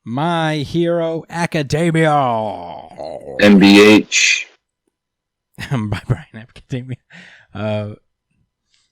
My Hero Academia. MBH. By Brian Academia.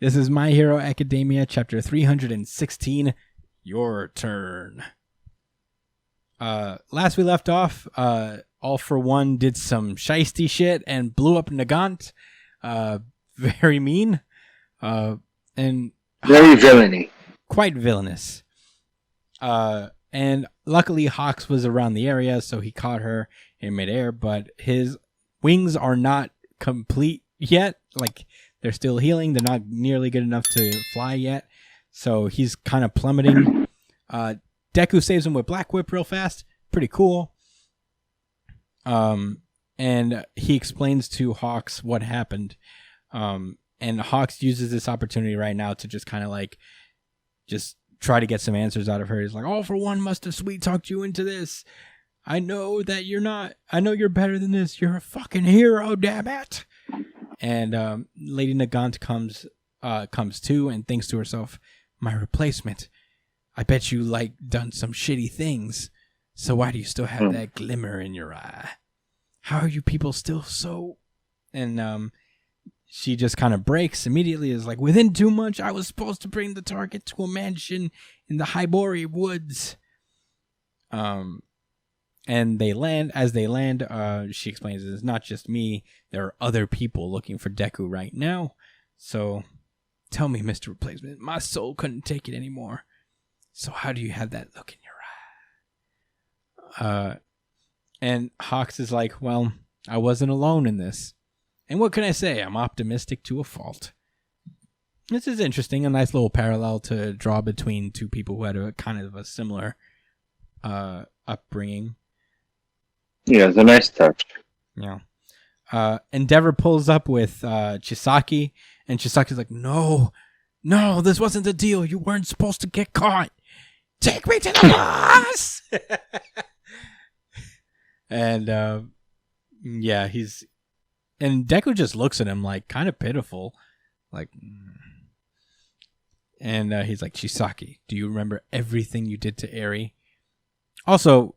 This is My Hero Academia, chapter 316. Your turn. Last we left off, All For One did some shiesty shit and blew up Nagant. Very mean. And Very villainy. Quite villainous. And luckily Hawks was around the area, so he caught her in midair, but his wings are not complete yet. Like, they're still healing. They're not nearly good enough to fly yet. So he's kind of plummeting. Deku saves him with Black Whip real fast. Pretty cool. And he explains to Hawks what happened. And Hawks uses this opportunity right now to just kind of like, just try to get some answers out of her. He's like, All For One must have sweet talked you into this. I know that you're not. I know you're better than this. You're a fucking hero, damn it. And Lady Nagant comes to and thinks to herself, my replacement. I bet you like done some shitty things. So why do you still have that glimmer in your eye? How are you people still so? And she just kind of breaks immediately. Is like, within 2 months, I was supposed to bring the target to a mansion in the Hybori woods. And they land. As they land, she explains it's not just me. There are other people looking for Deku right now. So tell me, Mr. Replacement, my soul couldn't take it anymore. So how do you have that look in your eye? And Hawks is like, well, I wasn't alone in this. And what can I say? I'm optimistic to a fault. This is interesting. A nice little parallel to draw between two people who had a kind of a similar upbringing. Yeah, it's a nice touch. Yeah. Endeavor pulls up with Chisaki, and Chisaki's like, no, this wasn't the deal. You weren't supposed to get caught. Take me to the boss! And, yeah, and Deku just looks at him like kind of pitiful. Like, and he's like, Chisaki, do you remember everything you did to Eri? Also,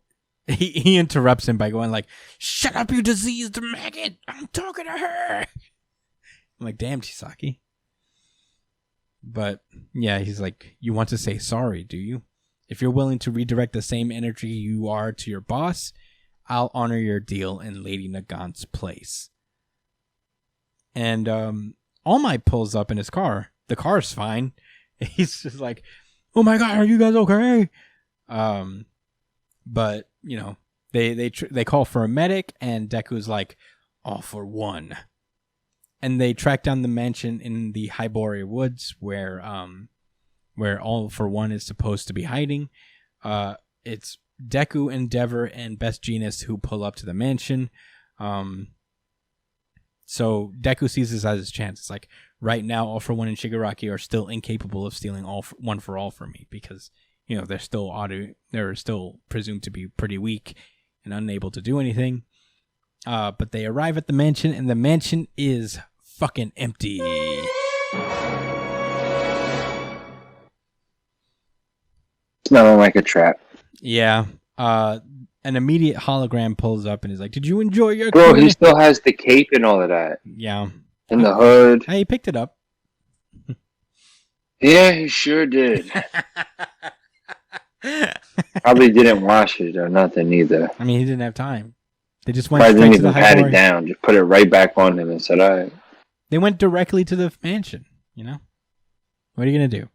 he interrupts him by going like, shut up, you diseased maggot! I'm talking to her! I'm like, damn, Chisaki. But, yeah, he's like, you want to say sorry, do you? If you're willing to redirect the same energy you are to your boss, I'll honor your deal in Lady Nagant's place. And All Might pulls up in his car. The car's fine. He's just like, oh my god, are you guys okay? But, you know, they call for a medic, and Deku's like, All For One. And they track down the mansion in the Hybori woods where All For One is supposed to be hiding. It's Deku, Endeavor, and Best Jeanist who pull up to the mansion. So Deku sees this as his chance. It's like, right now, All For One and Shigaraki are still incapable of stealing One For All from me because, you know, they're still presumed to be pretty weak and unable to do anything. But they arrive at the mansion, and the mansion is fucking empty. Smelling like a trap. Yeah. An immediate hologram pulls up and is like, did you enjoy your... Bro, he still has the cape and all of that. Yeah. And the hood. Hey, he picked it up. Yeah, he sure did. Probably didn't wash it or nothing either. I mean, he didn't have time. They just went Probably straight didn't to the even pat Hybori. it down. Just put it right back on him and said, all right. They went directly to the mansion, you know? What are you going to do?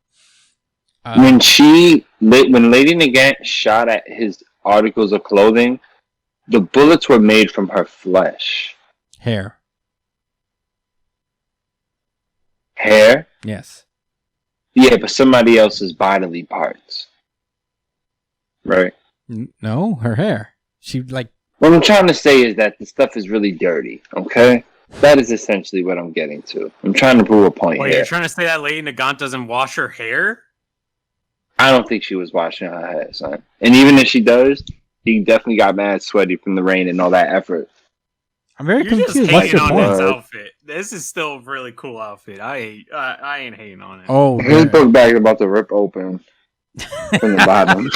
When Lady Nagant shot at his articles of clothing, the bullets were made from her flesh. Hair? Yes. Yeah, but somebody else's bodily parts. Right? No, her hair. She, like... What I'm trying to say is that the stuff is really dirty, okay? That is essentially what I'm getting to. I'm trying to prove a point here. You're trying to say that Lady Nagant doesn't wash her hair? I don't think she was washing her hair, son. And even if she does, she definitely got mad sweaty from the rain and all that effort. I'm very confused. Just What's hating your on point? this outfit. This is still a really cool outfit. I ain't hating on it. Oh, His book bag is about to rip open from the bottom.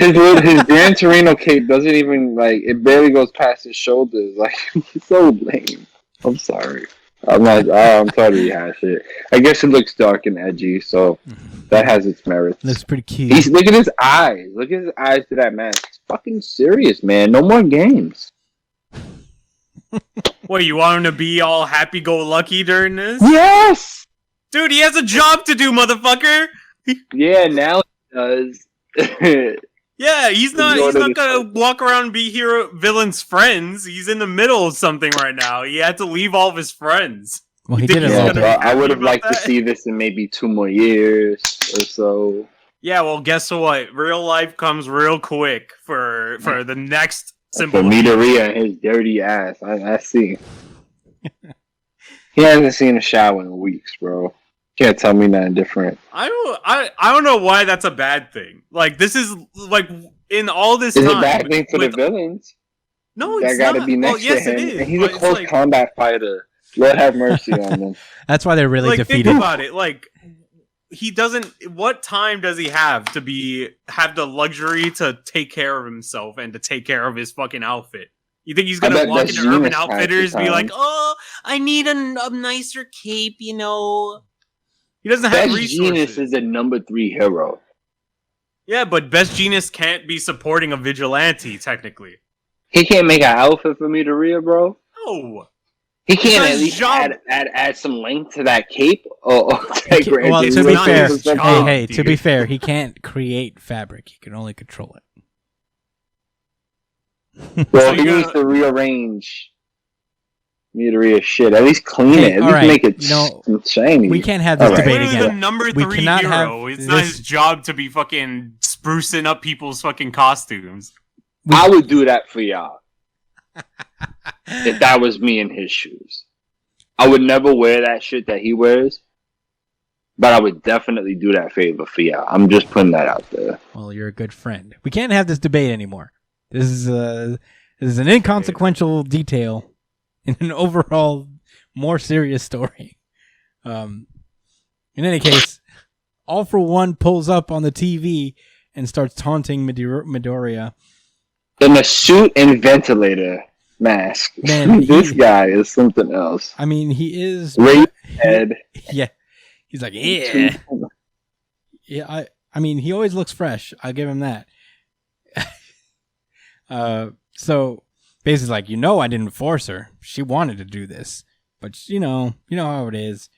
his Gran Torino cape doesn't even like it barely goes past his shoulders. Like it's so lame. I'm sorry. I'm not. I'm sorry to rehash it. I guess it looks dark and edgy, so that has its merits. Looks pretty cute. Look at his eyes. Look at his eyes to that mask. It's fucking serious, man. No more games. What, you want him to be all happy-go-lucky during this? Yes. Dude, he has a job to do, motherfucker. Yeah, now he does. Yeah, he's not gonna walk around and be villains' friends. He's in the middle of something right now. He had to leave all of his friends. Well, he did it. Yeah, gonna I would have liked to see this in maybe 2 more years or so. Yeah, well, guess what? Real life comes real quick for the next simple. For Midoriya and his dirty ass, I see. He hasn't seen a shower in weeks, bro. Can't tell me nothing different. I don't know why that's a bad thing. Like, this is like in all this It's time. a bad thing for the villains. No, it's that gotta not. be next yes, to him. it is. And he's a close combat fighter. Lord have mercy on him. That's why they're really like, defeated. Think about it. Like, he doesn't. What time does he have to have the luxury to take care of himself and to take care of his fucking outfit? You think he's gonna walk into Urban Outfitters and be like, "Oh, I need a nicer cape," you know? He doesn't have Best resources. Genius is a number 3 hero. Yeah, but Best Genius can't be supporting a vigilante, technically. He can't make an outfit for me to read, bro. No. He can't at least add some length to that cape. Well, to be fair, to be fair, he can't create fabric. He can only control it. Well, he needs to rearrange Midoriya shit. At least clean it. At least make it shiny. We can't have this debate again. The number 3 hero. It's not his job to be fucking sprucing up people's fucking costumes. I would do that for y'all. If that was me in his shoes. I would never wear that shit that he wears. But I would definitely do that favor for y'all. I'm just putting that out there. Well, you're a good friend. We can't have this debate anymore. This is an inconsequential detail in an overall more serious story. In any case, All For One pulls up on the TV and starts taunting Midoriya. In a suit and ventilator mask. Man, this guy is something else. I mean, he is... Head. Yeah. He's like, yeah. Yeah, I mean, he always looks fresh. I'll give him that. So basically like, I didn't force her. She wanted to do this. But you know how it is.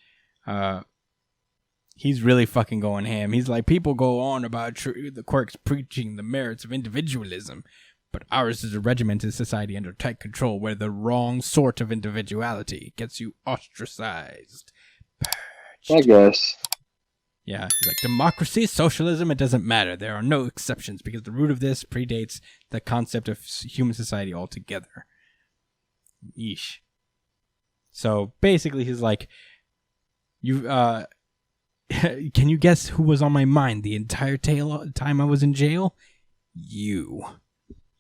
He's really fucking going ham. He's like, people go on about the quirks preaching the merits of individualism, but ours is a regimented society under tight control where the wrong sort of individuality gets you ostracized. I guess. Yeah, he's like, democracy, socialism, it doesn't matter. There are no exceptions because the root of this predates the concept of human society altogether. Yeesh. So basically he's like, can you guess who was on my mind the entire time I was in jail? You.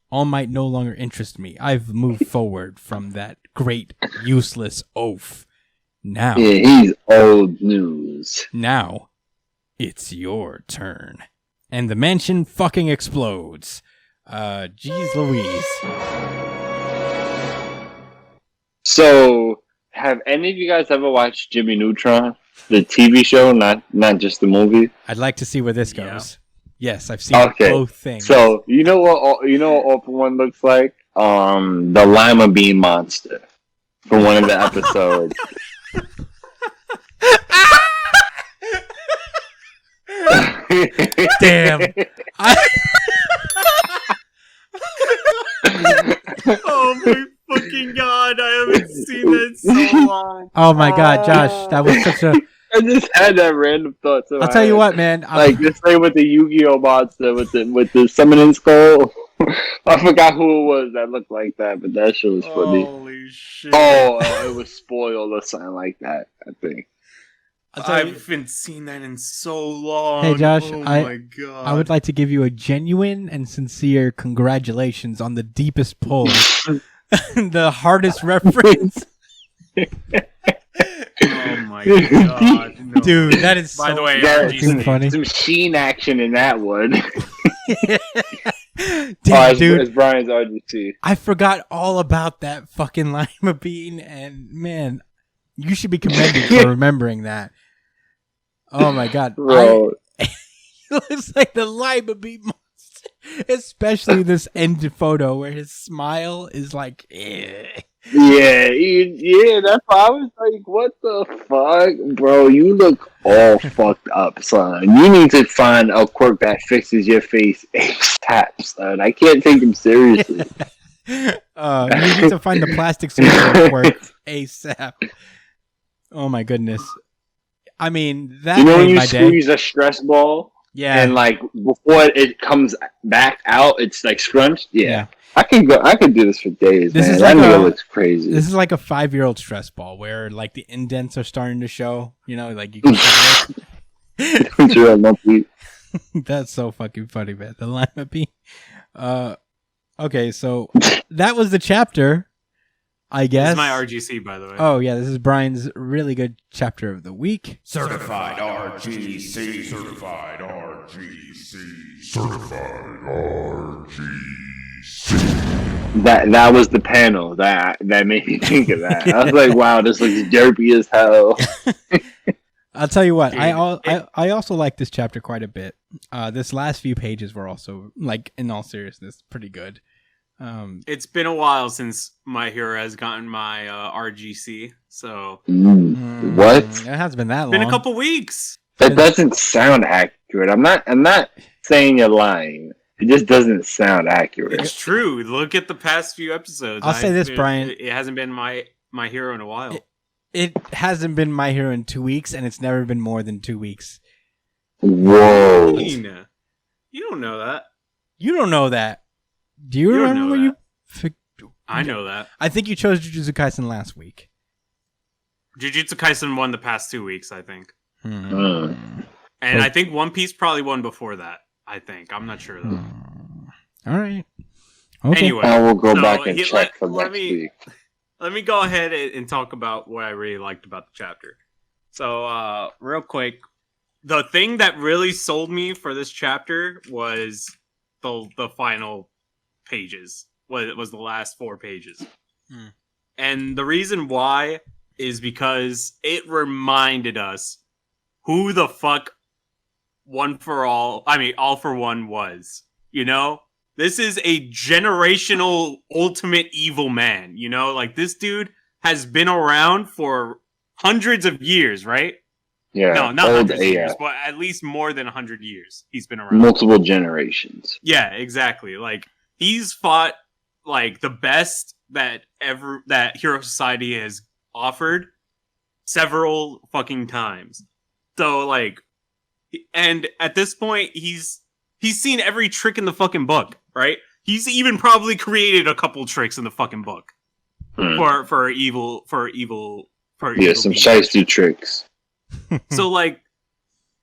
All might no longer interest me. I've moved forward from that great useless oaf. Now. Yeah, he's old news. Now. It's your turn. And the mansion fucking explodes. Jeez Louise. So, have any of you guys ever watched Jimmy Neutron? The TV show, not just the movie? I'd like to see where this goes. Yeah. Yes, I've seen both things. So, you know what All For One looks like? The lima bean monster from one of the episodes. Damn. Oh my fucking god, I haven't seen that in so long. Oh my god, Josh, that was such a... I just had that random thought. I'll tell you what, man. Like this thing with the Yu-Gi-Oh monster with the summoning skull. I forgot who it was that looked like that, but that shit was funny. Holy shit. Oh, it was spoiled or something like that, I think. I haven't seen that in so long. Hey, Josh, my God. I would like to give you a genuine and sincere congratulations on the deepest pull. The hardest reference. Oh my God. No. Dude, that is By so the way, too funny. Some sheen action in that one. Damn, dude. It's Brian's RGC. I forgot all about that fucking lima bean, and man, you should be commended for remembering that. Oh my god. Bro. It looks like the lima bean monster. Especially this end photo where his smile is like, eh. Yeah, that's why I was like, what the fuck? Bro, you look all fucked up, son. You need to find a quirk that fixes your face ASAP, son. I can't take him seriously. You need to find the plastic surgery work ASAP. Oh my goodness. I mean, that you know made when you my day. squeeze a stress ball? Yeah. And like before it comes back out, it's like scrunched? Yeah. I could do this for days, This man. is That like nigga looks crazy. This is like a 5-year-old stress ball where like the indents are starting to show. You know, like you can That's so fucking funny, man. The lima bean. Okay, so that was the chapter, I guess. This is my RGC, by the way. Oh, yeah, this is Brian's really good chapter of the week. Certified RGC. Certified RGC. Certified RGC. That was the panel that made me think of that. I was like, wow, this looks derpy as hell. I'll tell you what, Dude, I also like this chapter quite a bit. This last few pages were also, like, in all seriousness, pretty good. It's been a while since My Hero has gotten my RGC, so What? It hasn't been that long. been a couple weeks. That doesn't sound accurate. I'm not saying you're lying. It just doesn't sound accurate. It's true. Look at the past few episodes. I'll say this, Brian. It hasn't been my Hero in a while. It hasn't been My Hero in 2 weeks, and it's never been more than 2 weeks. Whoa. You don't know that. You don't know that. Do you You don't remember know when that. I know that. I think you chose Jujutsu Kaisen last week. Jujutsu Kaisen won the past 2 weeks, I think. Mm. And I think One Piece probably won before that. I think. I'm not sure, though. All right. Okay. Anyway. I will go So, back and check for let next me- week. Let me go ahead and talk about what I really liked about the chapter. So, real quick, the thing that really sold me for this chapter was the final pages. It was the last 4 pages. And the reason why is because it reminded us who the fuck All for One was. You know? This is a generational ultimate evil man, you know? Like, this dude has been around for hundreds of years, right? Yeah. No, not old hundreds of years, AF. but at least more than 100 years he's been around. Multiple generations. Yeah, exactly. Like, he's fought, like, the best that Hero Society has offered several fucking times. So, like, and at this point, he's seen every trick in the fucking book, right? He's even probably created a couple tricks in the fucking book for evil. Yeah, some shiesty tricks. So like,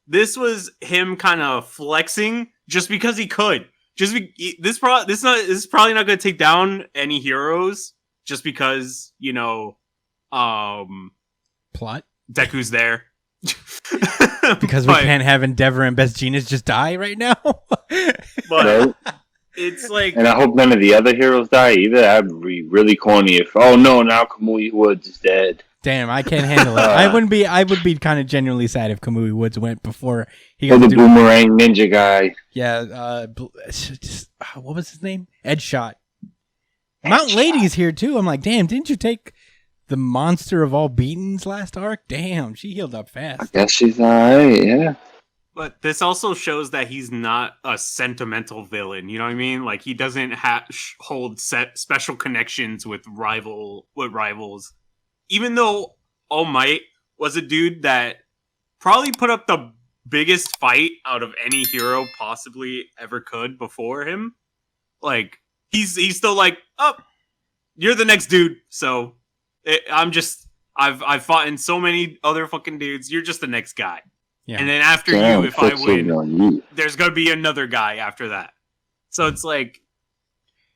this was him kind of flexing just because he could. This is probably not going to take down any heroes just because Plot. Deku's there. Because we can't have Endeavor and Best Genius just die right now. But No? it's like, And I hope none of the other heroes die either. That'd be really corny if, oh no, now Kamui Woods is dead. Damn, I can't handle it. I would be kind of genuinely sad if Kamui Woods went before he Or got the to do. boomerang ninja guy. Yeah, what was his name? Ed Shot. Mount Lady's here too. I'm like, damn, didn't you take the monster of all beatings last arc? Damn, she healed up I fast. guess she's alright, yeah. but this also shows that he's not a sentimental villain. You know what I mean? Like, he doesn't hold special connections with rivals. Even though All Might was a dude that probably put up the biggest fight out of any hero possibly ever could before him, like, he's still like, oh, you're the next dude. So I've fought in so many other fucking dudes. You're just the next guy. Yeah. And then after Damn, you, if I fixated win, on you. there's gonna be another guy after that. So it's like,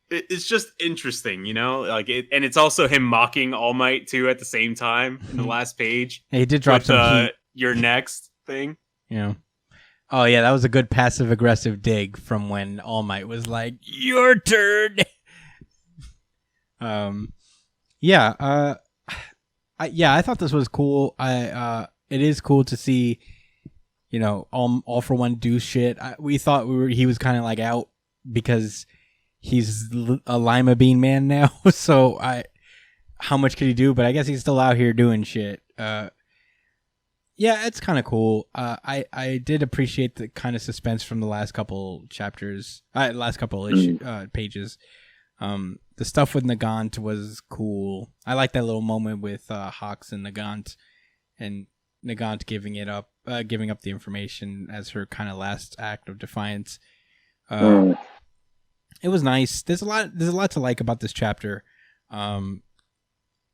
it's just interesting, you know? Like, and it's also him mocking All Might too at the same time in the last page. He did drop with some heat. Your next thing. You know, Oh yeah, that was a good passive aggressive dig from when All Might was like, "Your turn." Yeah. I thought this was cool. It is cool to see, all for one do shit. We thought he was kind of like out because he's a lima bean man now. So how much could he do? But I guess he's still out here doing shit. Yeah, it's kind of cool. I did appreciate the kind of suspense from the last couple chapters, pages. The stuff with Nagant was cool. I like that little moment with Hawks and Nagant giving up the information as her kind of last act of defiance. It was nice. There's a lot to like about this chapter.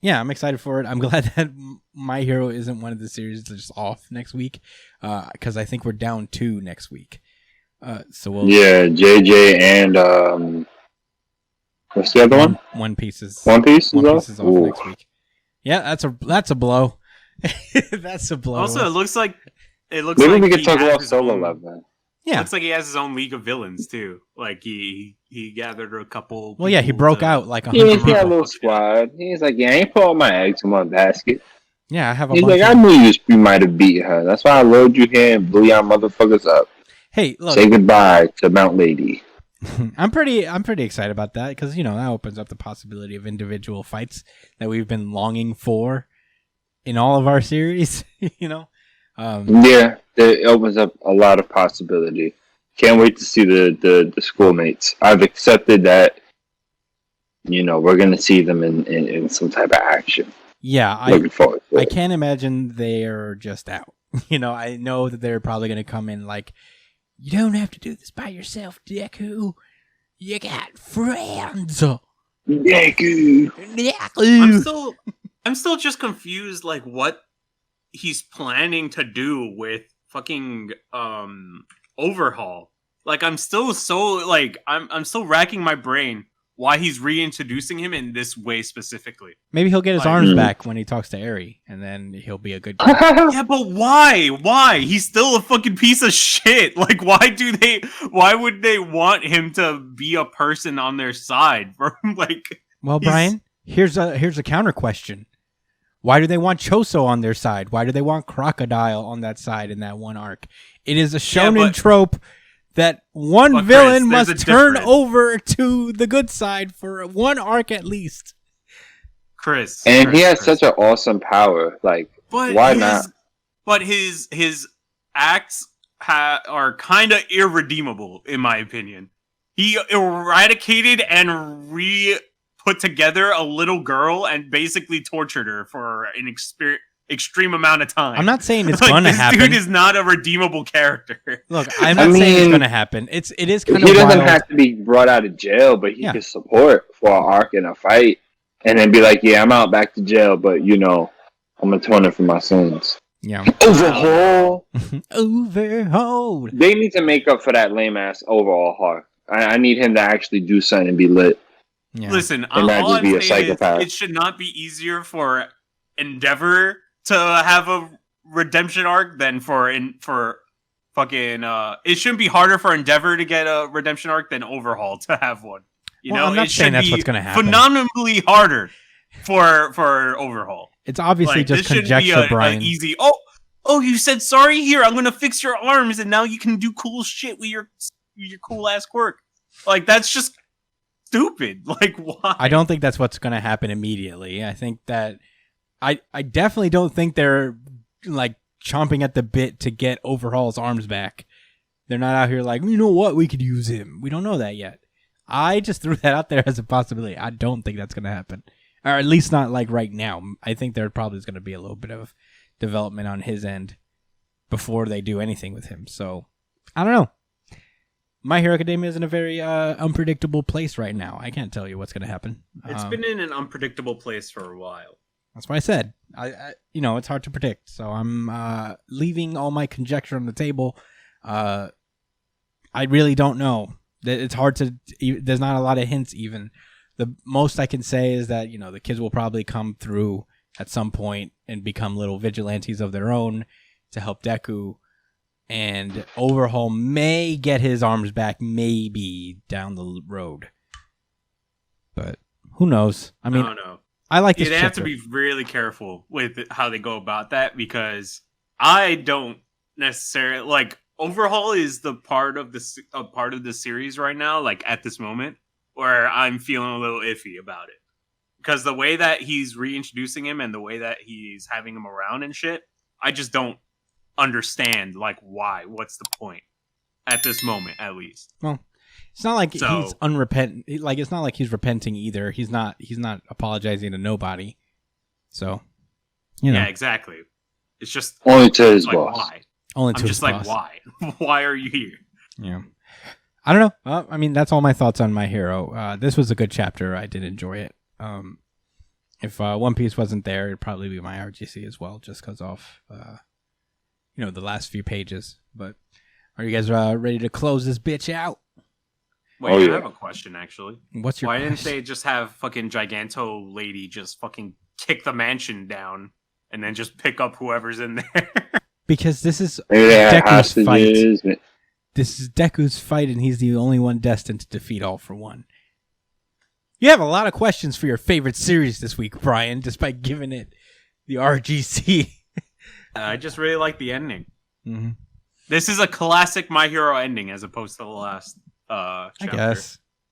Yeah, I'm excited for it. I'm glad that My Hero isn't one of the series that's just off next week, because I think we're down 2 next week. JJ and what's the other one? One Piece is off next week. Yeah, that's a blow. That's a blow. Also, it looks like maybe we could talk about Solo Love then. Yeah, looks like he has his own league of villains too. Like he gathered a couple. Well, yeah, he broke out like 100 He people. had a little squad. He's like, I ain't put all my eggs in one basket. Yeah, I have a. He's bunch like, I knew you might have beat her. That's why I lured you here and blew y'all motherfuckers up. Hey, look. Say goodbye to Mount Lady. I'm pretty excited about that because that opens up the possibility of individual fights that we've been longing for in all of our series. Yeah, it opens up a lot of possibility. Can't wait to see the schoolmates. I've accepted that. We're gonna see them in some type of action. Yeah, looking forward to I it. can't imagine they're just out. I know that they're probably gonna come in like, you don't have to do this by yourself, Deku. You got friends. Deku. I'm still just confused, like what he's planning to do with fucking Overhaul. Like I'm still racking my brain why he's reintroducing him in this way specifically. Maybe he'll get his arms back when he talks to Eri, and then he'll be a good guy. Yeah, but why? Why? He's still a fucking piece of shit. Like, why would they want him to be a person on their side? Well, Brian, here's a counter question. Why do they want Choso on their side? Why do they want Crocodile on that side in that one arc? It is a shonen trope that one villain must turn over to the good side for one arc at least. Chris. And he has such an awesome power. Like, why not? But his acts are kind of irredeemable, in my opinion. He eradicated and put together a little girl and basically tortured her for an extreme amount of time. I'm not saying it's gonna happen. This dude is not a redeemable character. Look, I'm not saying it's gonna happen. It is kind of. He doesn't have to be brought out of jail, but he can support for an arc in a fight, and then be like, "Yeah, I'm out back to jail, but I'm atoning for my sins." Yeah. Overhaul. Overhaul. They need to make up for that lame ass Overhaul arc. I need him to actually do something and be lit. Yeah. Listen, all I'm saying is it should not be easier for Endeavor to have a redemption arc than for fucking it shouldn't be harder for Endeavor to get a redemption arc than Overhaul to have one. I'm not saying that's what's gonna happen. Phenomenally harder for Overhaul. It's obviously just conjecture, Brian. Easy. Oh, you said sorry. Here, I'm gonna fix your arms, and now you can do cool shit with your cool ass quirk. Like that's just stupid. Like why? I don't think that's what's gonna happen immediately. I think that I definitely don't think they're like chomping at the bit to get Overhaul's arms back. They're not out here like, you know what, we could use him. We don't know that yet. I just threw that out there as a possibility. I don't think that's gonna happen. Or at least not like right now. I think there probably is going to be a little bit of development on his end before they do anything with him. So, I don't know. My Hero Academia is in a very unpredictable place right now. I can't tell you what's going to happen. It's been in an unpredictable place for a while. That's what I said. I it's hard to predict. So I'm leaving all my conjecture on the table. I really don't know. It's hard to. There's not a lot of hints even. The most I can say is that, the kids will probably come through at some point and become little vigilantes of their own to help Deku. and Overhaul may get his arms back, maybe down the road. But who knows? I mean, I don't know. I like this. They have to be really careful with how they go about that because I don't necessarily like Overhaul is the part of the series right now, like at this moment, where I'm feeling a little iffy about it because the way that he's reintroducing him and the way that he's having him around and shit, I just don't understand like why. What's the point at this moment, at least? Well, it's not like he's unrepentant. Like it's not like he's repenting either. He's not apologizing to nobody. So, yeah, exactly. It's just only to his like, boss. why? Only to I'm his just boss. like, why? Why are you here? Yeah. I don't know. Well, I mean, that's all my thoughts on My Hero. This was a good chapter. I did enjoy it. If One Piece wasn't there, it'd probably be my RGC as well, just because of the last few pages. But are you guys ready to close this bitch out? Wait, I have a question actually. What's your Why question? didn't they just have fucking Giganto lady just fucking kick the mansion down and then just pick up whoever's in there? Because this is Yeah, Deku's fight. hostages. This is Deku's fight, and he's the only one destined to defeat All for One. You have a lot of questions for your favorite series this week, Brian, despite giving it the RGC. I just really like the ending. Mm-hmm. This is a classic My Hero ending as opposed to the last chapter. I guess.